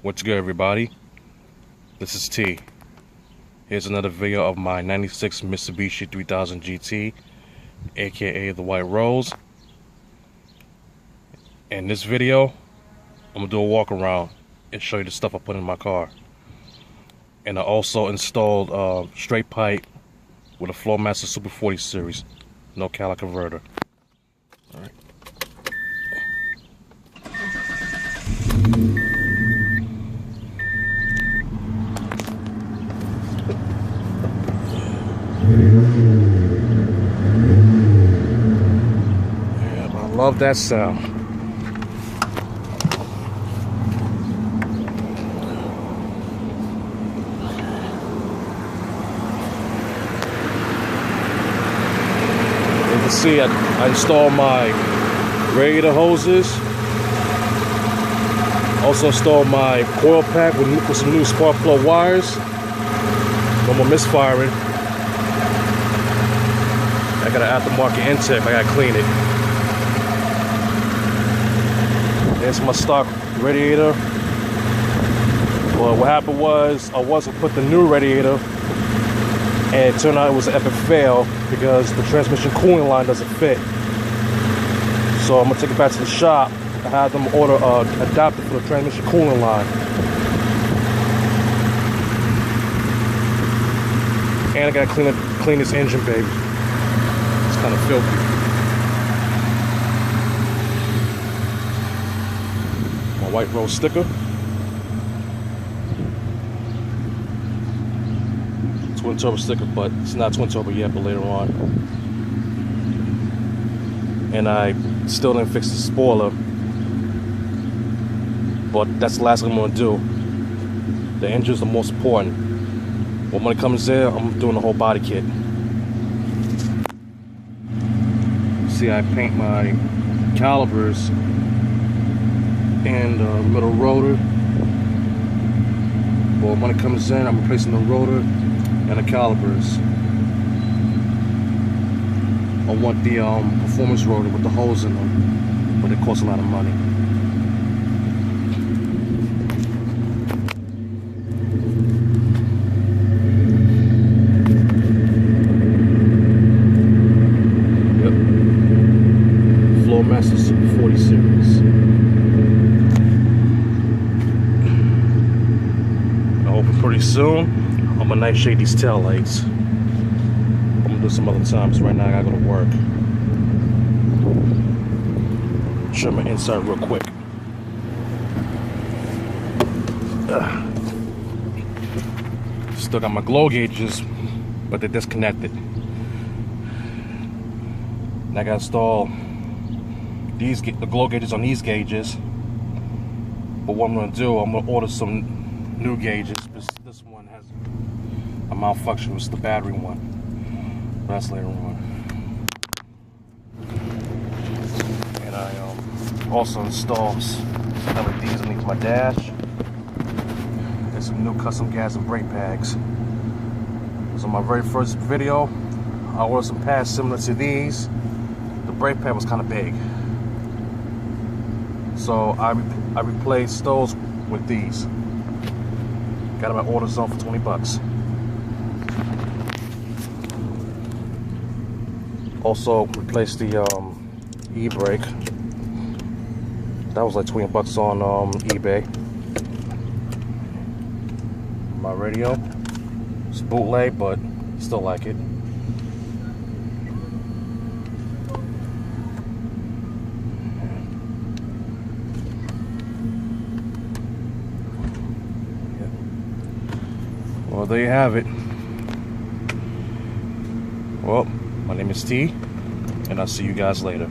What's good, everybody? This is T. Here's another video of my 96 Mitsubishi 3000 GT, aka the White Rose. In this video, I'm gonna do a walk around and show you the stuff I put in my car. And I also installed a straight pipe with a Flowmaster Super 40 series, no cali converter. All right. Yeah, I love that sound. You can see I installed my radiator hoses. Also installed my coil pack with some new spark plug wires. No more misfiring. I got an aftermarket intake, I gotta clean it. There's my stock radiator. Well, what happened was I wasn't put the new radiator, and it turned out it was an epic fail because the transmission cooling line doesn't fit. So I'm gonna take it back to the shop. I had them order an adapter for the transmission cooling line. And I gotta clean this engine, baby. It's kind of filthy. My White Rose sticker. Twin turbo sticker, but it's not twin turbo yet, but later on. And I still didn't fix the spoiler, but that's the last thing I'm gonna do. The engine's the most important. But when it comes there, I'm doing the whole body kit. See, I paint my calipers and the middle rotor. But when it comes in, I'm replacing the rotor and the calipers. I want the performance rotor with the holes in them, but it costs a lot of money. Flowmaster Super 40 series. I hope pretty soon I'm gonna nightshade these tail lights. I'm gonna do some other times. Right now I gotta go to work. Show my inside real quick. Still got my glow gauges, but they're disconnected. And I gotta install the glow gauges on these gauges. But what I'm gonna do, I'm gonna order some new gauges. This one has a malfunction, it's the battery one. That's later on. And I also installed LEDs underneath my dash. And some new custom gas and brake pads. So my very first video, I ordered some pads similar to these. The brake pad was kind of big. So I replaced those with these. Got them at AutoZone for 20 bucks. Also replaced the e-brake. That was like 20 bucks on eBay. My radio. It's bootleg, but still like it. Well, there you have it. Well, my name is T, and I'll see you guys later.